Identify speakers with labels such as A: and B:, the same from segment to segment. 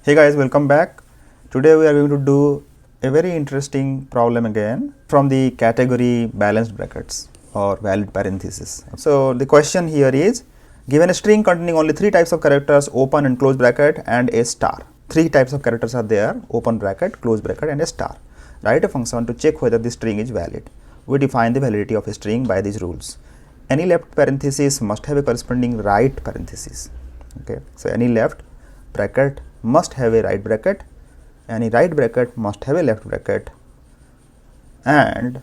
A: Hey guys, welcome back. Today we are going to do a very interesting problem again from the category balanced brackets or valid parenthesis. So the question here is, given a string containing only three types of characters, open and close bracket and a star. Three types of characters are there, open bracket, close bracket and a star. Write a function to check whether the string is valid. We define the validity of a string by these rules. Any left parenthesis must have a corresponding right parenthesis. Okay, so any left bracket must have a right bracket, any right bracket must have a left bracket, and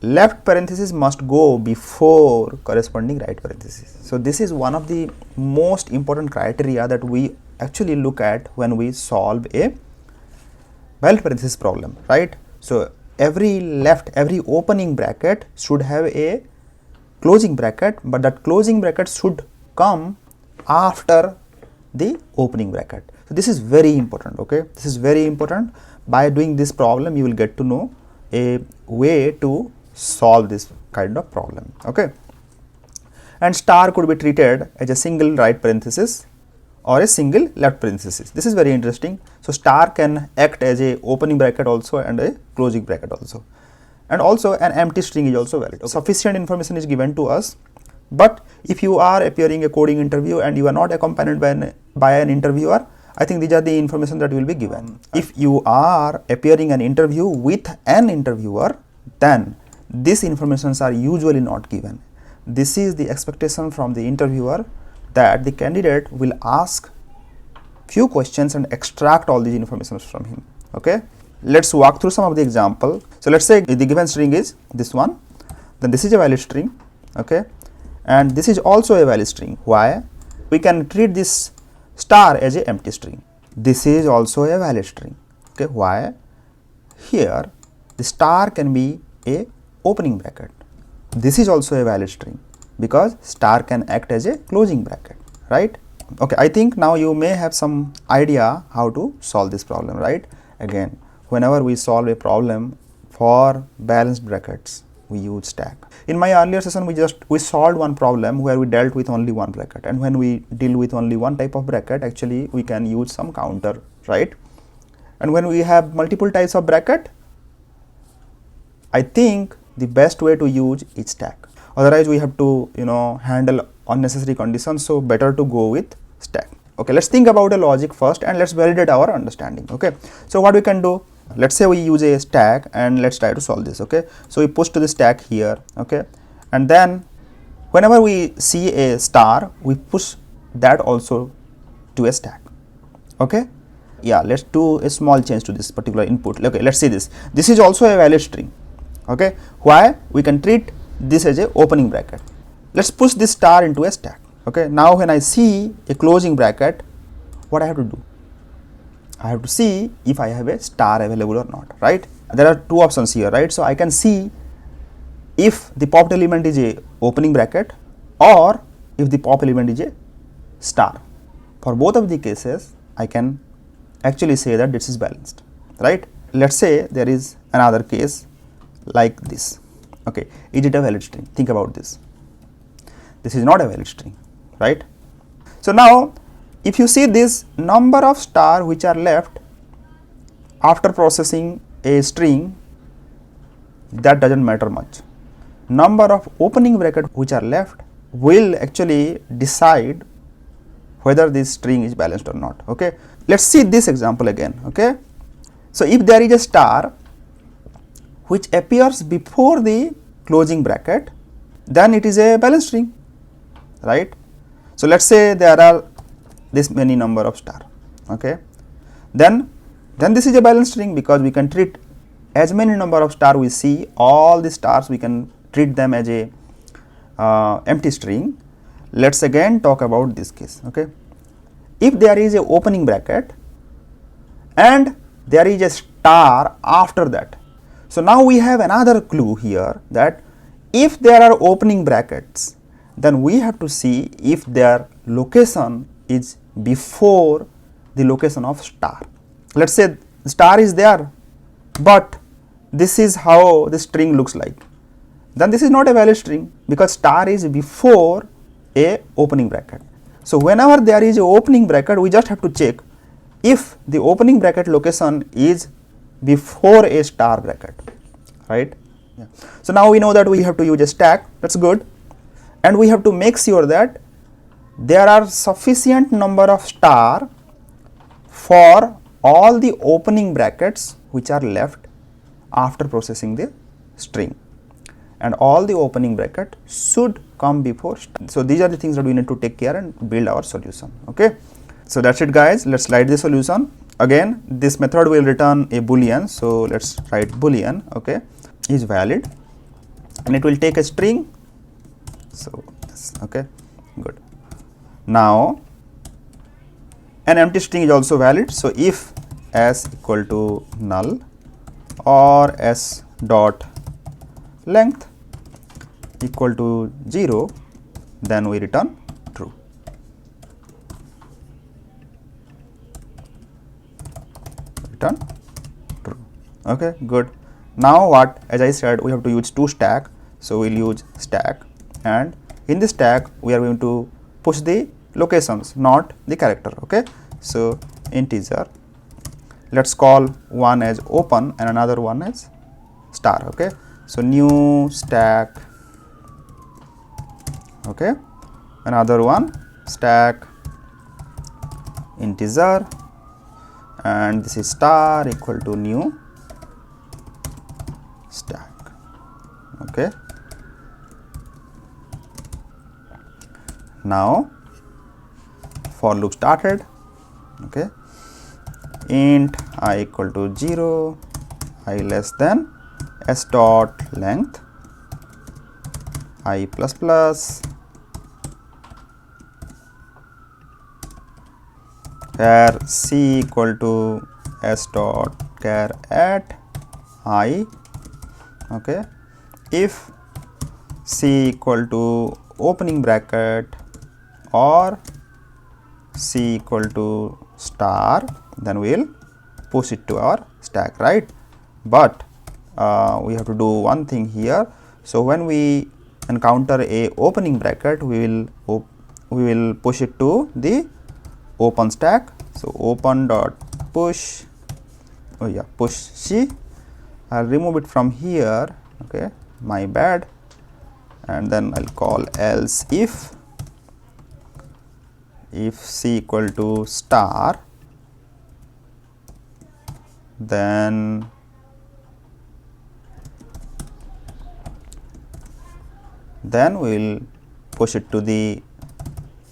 A: left parenthesis must go before corresponding right parenthesis. So this is one of the most important criteria that we actually look at when we solve a valid parenthesis problem, right? So every opening bracket should have a closing bracket, but that closing bracket should come after the opening bracket. So this is very important, okay? This is very important. By doing this problem, you will get to know a way to solve this kind of problem, okay? And star could be treated as a single right parenthesis or a single left parenthesis. This is very interesting. So star can act as a opening bracket also and a closing bracket also. And also an empty string is also valid. Sufficient information is given to us. But if you are appearing a coding interview and you are not accompanied by an interviewer, I think these are the information that will be given. If you are appearing an interview with an interviewer, then these informations are usually not given. This is the expectation from the interviewer, that the candidate will ask few questions and extract all these information from him. Okay, let's walk through some of the example. So let's say the given string is this one, then this is a valid string, okay, and this is also a valid string. Why? We can treat this star as a empty string. This is also a valid string. Okay, why? Here the star can be a opening bracket. This is also a valid string because star can act as a closing bracket, right? Okay, I think now you may have some idea how to solve this problem, right? Again, whenever we solve a problem for balanced brackets, we use stack. In my earlier session, we solved one problem where we dealt with only one bracket, and when we deal with only one type of bracket, actually we can use some counter, right? And when we have multiple types of bracket, I think the best way to use is stack. Otherwise we have to handle unnecessary conditions, so better to go with stack. Okay, let's think about the logic first and let's validate our understanding. Okay, so what we can do, let's say we use a stack and let's try to solve this. Okay, so we push to the stack here, okay, and then whenever we see a star, we push that also to a stack. Okay, yeah, let's do a small change to this particular input. Okay, let's see this. This is also a valid string. Okay, why? We can treat this as a opening bracket. Let's push this star into a stack. Okay, now when I see a closing bracket, what I have to do? I have to see if I have a star available or not, right? There are two options here, right? So I can see if the popped element is a opening bracket or if the pop element is a star. For both of the cases, I can actually say that this is balanced, right? Let's say there is another case like this. Okay, is it a valid string? Think about this. This is not a valid string, right? So now, if you see this number of star which are left after processing a string, that doesn't matter much. Number of opening bracket which are left will actually decide whether this string is balanced or not. Okay, let's see this example again. Okay, so if there is a star which appears before the closing bracket, then it is a balanced string, right? So let's say there are this many number of star, okay, then this is a balanced string because we can treat as many number of star we see, all the stars we can treat them as a empty string. Let's again talk about this case. Okay, if there is a opening bracket and there is a star after that, so now we have another clue here that if there are opening brackets, then we have to see if their location is before the location of star. Let's say star is there, but this is how the string looks like. Then this is not a valid string because star is before a opening bracket. So whenever there is a opening bracket, we just have to check if the opening bracket location is before a star bracket, right? Yeah. So now we know that we have to use a stack, that's good, and we have to make sure that there are sufficient number of star for all the opening brackets which are left after processing the string, and all the opening bracket should come before star. So these are the things that we need to take care and build our solution. Okay, so that's it guys. Let's write the solution. Again, this method will return a boolean, so let's write boolean, okay, is valid, and it will take a string. So yes, okay, good. Now an empty string is also valid, so if s equal to null or s dot length equal to 0, then we return true. Return true. Okay, good. Now what, as I said, we have to use two stack, so we'll use stack, and in this stack we are going to push the locations, not the character. Okay, so integer, let's call one as open and another one as star. Okay, so new stack, okay, another one stack integer, and this is star equal to new stack. Okay, now for loop started. Okay, int I equal to 0, I less than s dot length I plus plus, where c equal to s dot char at I. Okay, if c equal to opening bracket or c equal to star, then we will push it to our stack, right? But we have to do one thing here. So when we encounter a opening bracket, we will push it to the open stack. So open dot push, oh yeah, push c. I'll remove it from here. Okay, my bad. And then I'll call else if c equal to star, then we will push it to the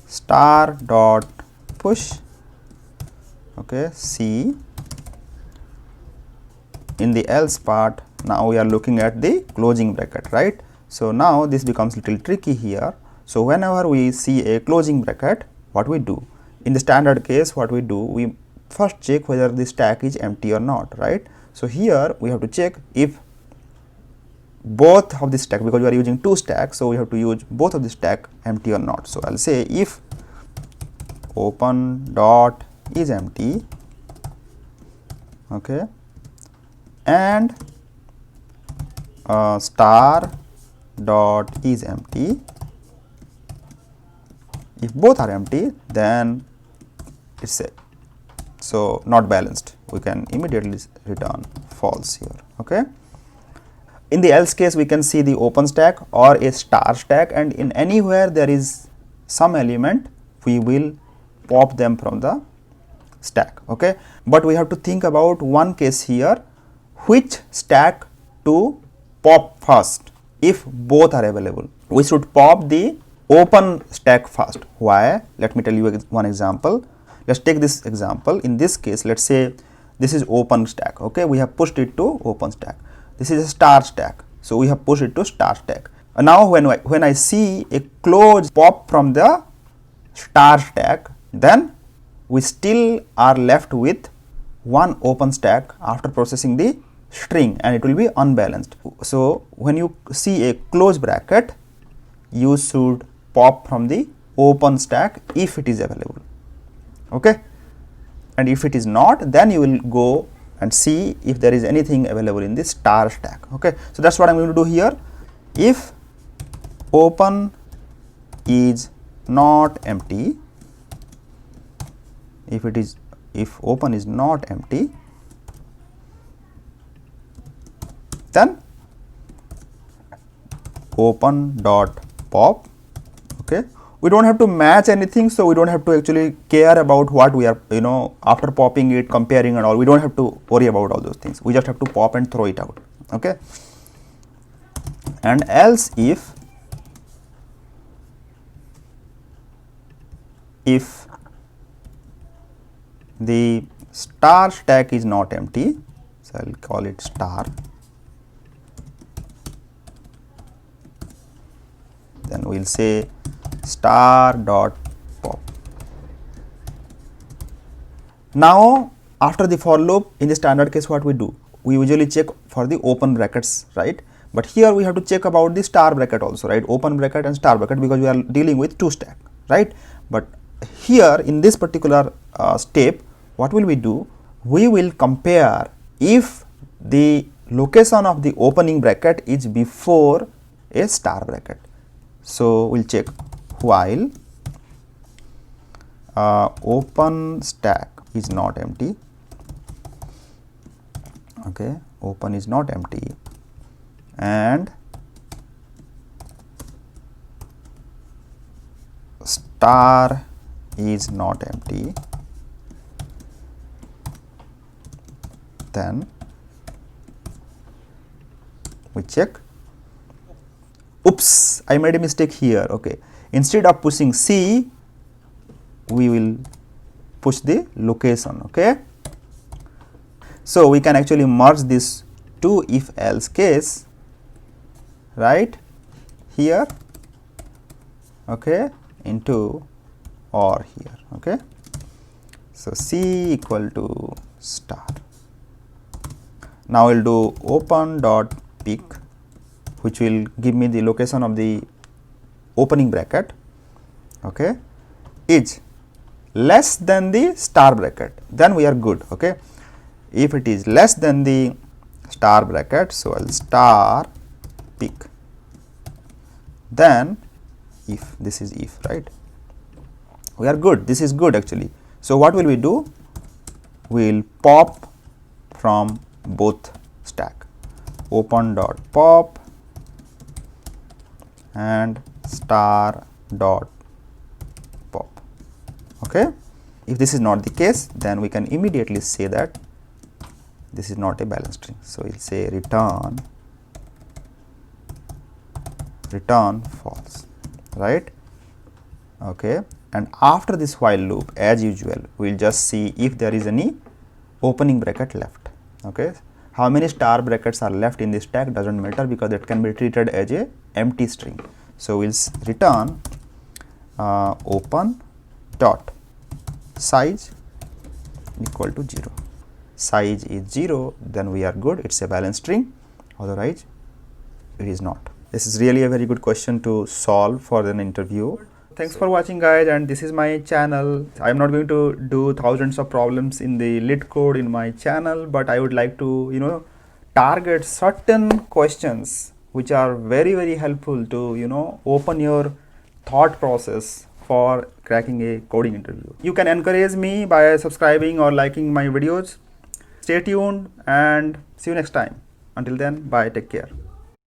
A: star dot push. Okay, c. In the else part, now we are looking at the closing bracket, right? So now this becomes little tricky here. So whenever we see a closing bracket, what we do? In the standard case, what we do, we first check whether the stack is empty or not, right? So here we have to check if both of the stack, because we are using two stacks, so we have to use both of the stack empty or not. So I'll say if open dot is empty, okay, and star dot is empty. If both are empty, then it's a not balanced. We can immediately return false here. Okay. In the else case, we can see the open stack or a star stack, and in anywhere there is some element, we will pop them from the stack. Okay, but we have to think about one case here, which stack to pop first. If both are available, we should pop the open stack first. Why? Let me tell you one example. Let's take this example. In this case, let's say this is open stack. Okay, we have pushed it to open stack. This is a star stack, so we have pushed it to star stack. And now when I see a close pop from the star stack, then we still are left with one open stack after processing the string, and it will be unbalanced. So when you see a close bracket, you should pop from the open stack if it is available. Okay, and if it is not, then you will go and see if there is anything available in the star stack. Okay, so that's what I'm going to do here. If open is not empty, if it is if open is not empty, then open dot pop. Okay, we don't have to match anything, so we don't have to actually care about what we are, after popping it, comparing and all. We don't have to worry about all those things. We just have to pop and throw it out. Okay, and else if the star stack is not empty, so I will call it star, then we will say star dot pop. Now after the for loop, in the standard case, what we do? We usually check for the open brackets, right? But here we have to check about the star bracket also, right? Open bracket and star bracket, because we are dealing with two stack, right? But here in this particular step, what will we do? We will compare if the location of the opening bracket is before a star bracket. So we'll check while open stack is not empty. Okay, open is not empty and star is not empty, then we check. Oops, I made a mistake here. Okay, instead of pushing C, we will push the location. Okay, so we can actually merge this two if else case right here, okay, into or here. Okay, so C equal to star. Now we'll do open dot pick, which will give me the location of the opening bracket, okay, is less than the star bracket, then we are good. Okay, if it is less than the star bracket, so I'll star pick, then if this is if, right, we are good. This is good actually. So what will we do? We will pop from both stack, open dot pop and star dot pop. Okay, if this is not the case, then we can immediately say that this is not a balanced string. So we'll say return false, right? Okay, and after this while loop, as usual, we'll just see if there is any opening bracket left. Okay, how many star brackets are left in this stack doesn't matter, because it can be treated as a empty string. So we'll return open dot size equal to 0. Size is 0, then we are good. It's a balanced string. Otherwise, it is not. This is really a very good question to solve for an interview. Thanks for watching, guys, and this is my channel. I am not going to do thousands of problems in the Leetcode in my channel, but I would like to, target certain questions which are very, very helpful to, open your thought process for cracking a coding interview. You can encourage me by subscribing or liking my videos. Stay tuned and see you next time. Until then, bye, take care.